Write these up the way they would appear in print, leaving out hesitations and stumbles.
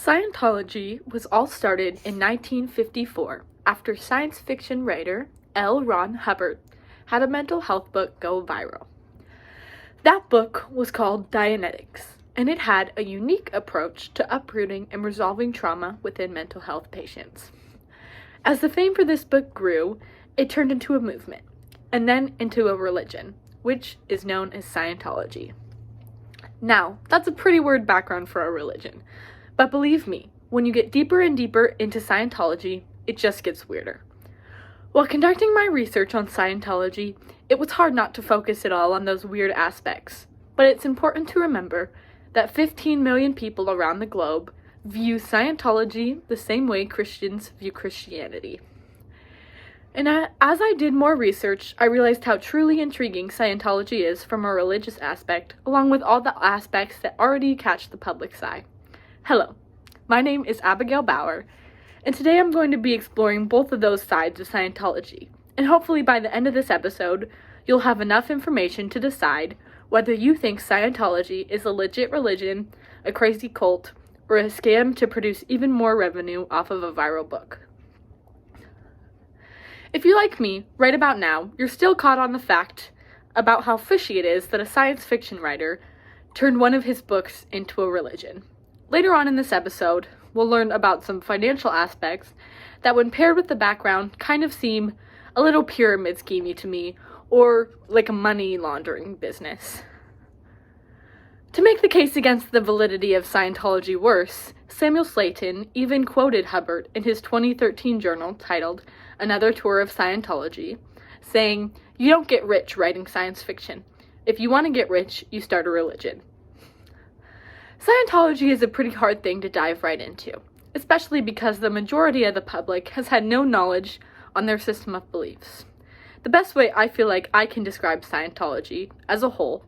Scientology was all started in 1954 after science fiction writer L. Ron Hubbard had a mental health book go viral. That book was called Dianetics, and it had a unique approach to uprooting and resolving trauma within mental health patients. As the fame for this book grew, it turned into a movement, and then into a religion, which is known as Scientology. Now, that's a pretty weird background for a religion, but believe me, when you get deeper and deeper into Scientology, it just gets weirder. While conducting my research on Scientology, it was hard not to focus it all on those weird aspects, but it's important to remember that 15 million people around the globe view Scientology the same way Christians view Christianity. And as I did more research, I realized how truly intriguing Scientology is from a religious aspect, along with all the aspects that already catch the public's eye. Hello, my name is Abigail Bauer, and today I'm going to be exploring both of those sides of Scientology, and hopefully by the end of this episode, you'll have enough information to decide whether you think Scientology is a legit religion, a crazy cult, or a scam to produce even more revenue off of a viral book. If you're like me, right about now, you're still caught on the fact about how fishy it is that a science fiction writer turned one of his books into a religion. Later on in this episode, we'll learn about some financial aspects that, when paired with the background, kind of seem a little pyramid schemey to me, or like a money laundering business. To make the case against the validity of Scientology worse, Samuel Slayton even quoted Hubbard in his 2013 journal titled Another Tour of Scientology, saying, "You don't get rich writing science fiction. If you want to get rich, you start a religion." Scientology is a pretty hard thing to dive right into, especially because the majority of the public has had no knowledge on their system of beliefs. The best way I feel like I can describe Scientology as a whole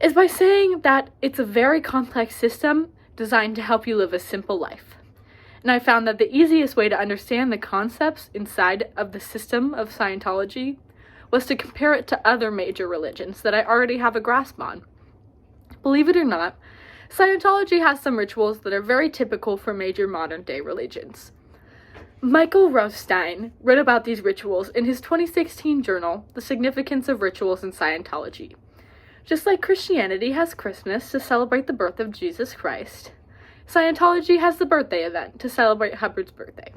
is by saying that it's a very complex system designed to help you live a simple life. And I found that the easiest way to understand the concepts inside of the system of Scientology was to compare it to other major religions that I already have a grasp on. Believe it or not, Scientology has some rituals that are very typical for major modern-day religions. Michael Rothstein wrote about these rituals in his 2016 journal, The Significance of Rituals in Scientology. Just like Christianity has Christmas to celebrate the birth of Jesus Christ, Scientology has the birthday event to celebrate Hubbard's birthday.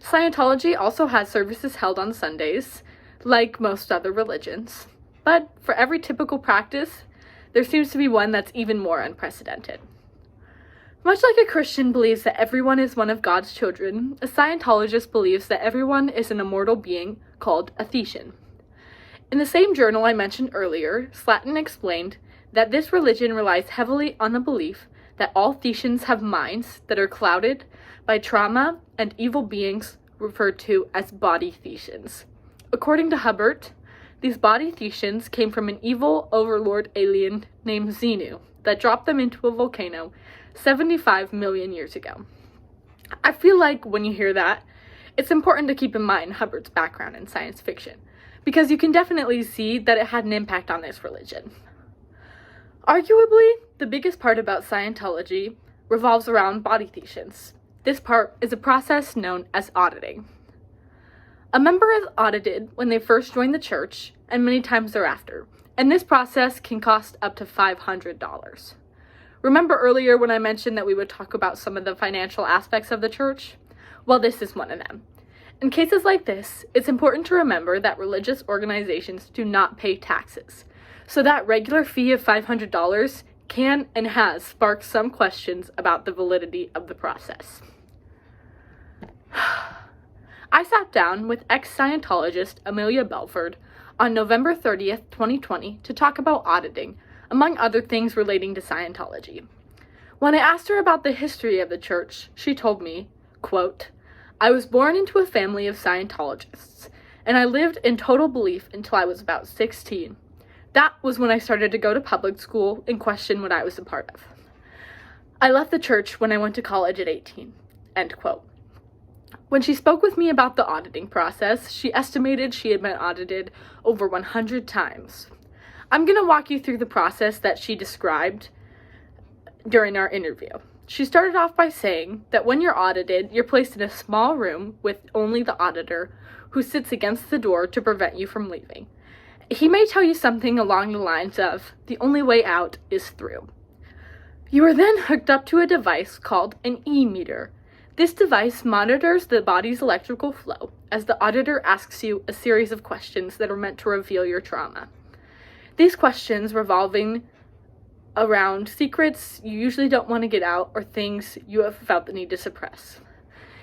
Scientology also has services held on Sundays, like most other religions. But for every typical practice, there seems to be one that's even more unprecedented. Much like a Christian believes that everyone is one of God's children, a Scientologist believes that everyone is an immortal being called a Thetan. In the same journal I mentioned earlier, Slayton explained that this religion relies heavily on the belief that all Thetans have minds that are clouded by trauma and evil beings referred to as body Thetans. According to Hubbard, these body Thetans came from an evil overlord alien named Xenu that dropped them into a volcano 75 million years ago. I feel like when you hear that, it's important to keep in mind Hubbard's background in science fiction, because you can definitely see that it had an impact on this religion. Arguably, the biggest part about Scientology revolves around body Thetans. This part is a process known as auditing. A member is audited when they first join the church, and many times thereafter, and this process can cost up to $500. Remember earlier when I mentioned that we would talk about some of the financial aspects of the church? Well, this is one of them. In cases like this, it's important to remember that religious organizations do not pay taxes, so that regular fee of $500 can and has sparked some questions about the validity of the process. I sat down with ex-Scientologist Amelia Belford on November 30th, 2020 to talk about auditing, among other things relating to Scientology. When I asked her about the history of the church, she told me, quote, "I was born into a family of Scientologists, and I lived in total belief until I was about 16. That was when I started to go to public school and question what I was a part of. I left the church when I went to college at 18, end quote. When she spoke with me about the auditing process, she estimated she had been audited over 100 times. I'm going to walk you through the process that she described during our interview. She started off by saying that when you're audited, you're placed in a small room with only the auditor, who sits against the door to prevent you from leaving. He may tell you something along the lines of, the only way out is through. You are then hooked up to a device called an e-meter. This device monitors the body's electrical flow as the auditor asks you a series of questions that are meant to reveal your trauma. These questions revolving around secrets you usually don't want to get out or things you have felt the need to suppress.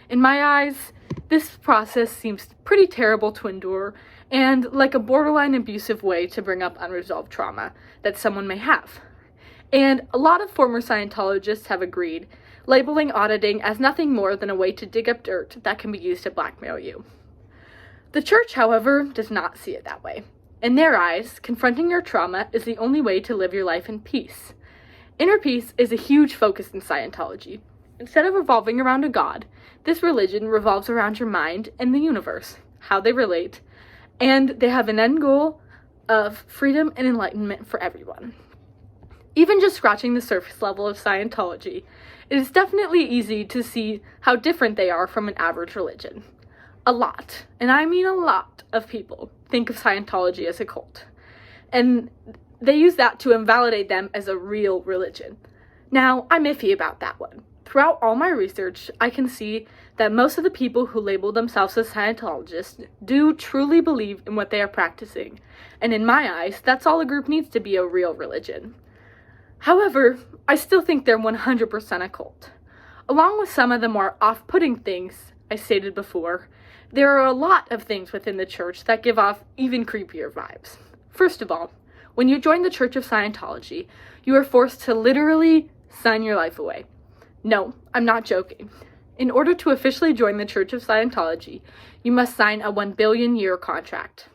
In my eyes, this process seems pretty terrible to endure and like a borderline abusive way to bring up unresolved trauma that someone may have. And a lot of former Scientologists have agreed, labeling auditing as nothing more than a way to dig up dirt that can be used to blackmail you. The church, however, does not see it that way. In their eyes, confronting your trauma is the only way to live your life in peace. Inner peace is a huge focus in Scientology. Instead of revolving around a god, this religion revolves around your mind and the universe, how they relate, and they have an end goal of freedom and enlightenment for everyone. Even just scratching the surface level of Scientology, it is definitely easy to see how different they are from an average religion. A lot, and I mean a lot, of people think of Scientology as a cult, and they use that to invalidate them as a real religion. Now, I'm iffy about that one. Throughout all my research, I can see that most of the people who label themselves as Scientologists do truly believe in what they are practicing, and in my eyes, that's all a group needs to be a real religion. However, I still think they're 100% a cult. Along with some of the more off-putting things I stated before, there are a lot of things within the church that give off even creepier vibes. First of all, when you join the Church of Scientology, you are forced to literally sign your life away. No, I'm not joking. In order to officially join the Church of Scientology, you must sign a 1 billion year contract.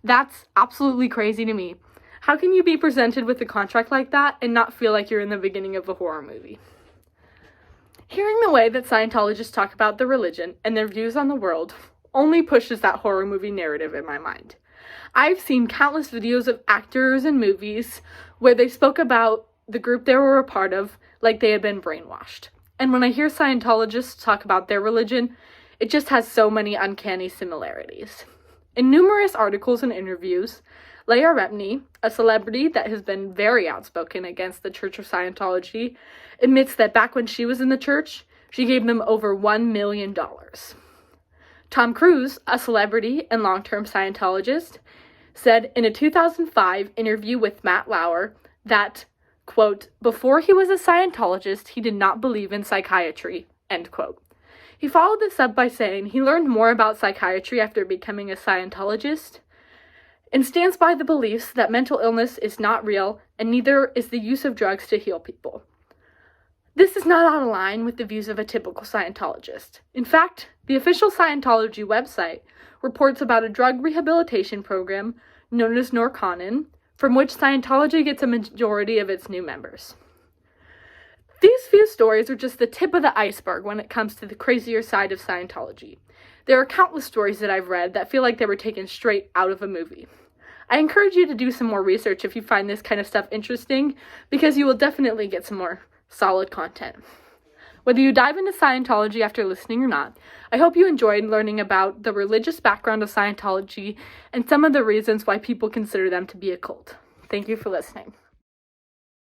That's absolutely crazy to me. How can you be presented with a contract like that and not feel like you're in the beginning of a horror movie? Hearing the way that Scientologists talk about the religion and their views on the world only pushes that horror movie narrative in my mind. I've seen countless videos of actors and movies where they spoke about the group they were a part of like they had been brainwashed. And when I hear Scientologists talk about their religion, it just has so many uncanny similarities. In numerous articles and interviews, Leah Remini, a celebrity that has been very outspoken against the Church of Scientology, admits that back when she was in the church, she gave them over $1 million. Tom Cruise, a celebrity and long-term Scientologist, said in a 2005 interview with Matt Lauer that, quote, before he was a Scientologist, he did not believe in psychiatry, end quote. He followed this up by saying he learned more about psychiatry after becoming a Scientologist and stands by the beliefs that mental illness is not real and neither is the use of drugs to heal people. This is not out of line with the views of a typical Scientologist. In fact, the official Scientology website reports about a drug rehabilitation program known as Norconin, from which Scientology gets a majority of its new members. These few stories are just the tip of the iceberg when it comes to the crazier side of Scientology. There are countless stories that I've read that feel like they were taken straight out of a movie. I encourage you to do some more research if you find this kind of stuff interesting, because you will definitely get some more solid content. Whether you dive into Scientology after listening or not, I hope you enjoyed learning about the religious background of Scientology and some of the reasons why people consider them to be a cult. Thank you for listening.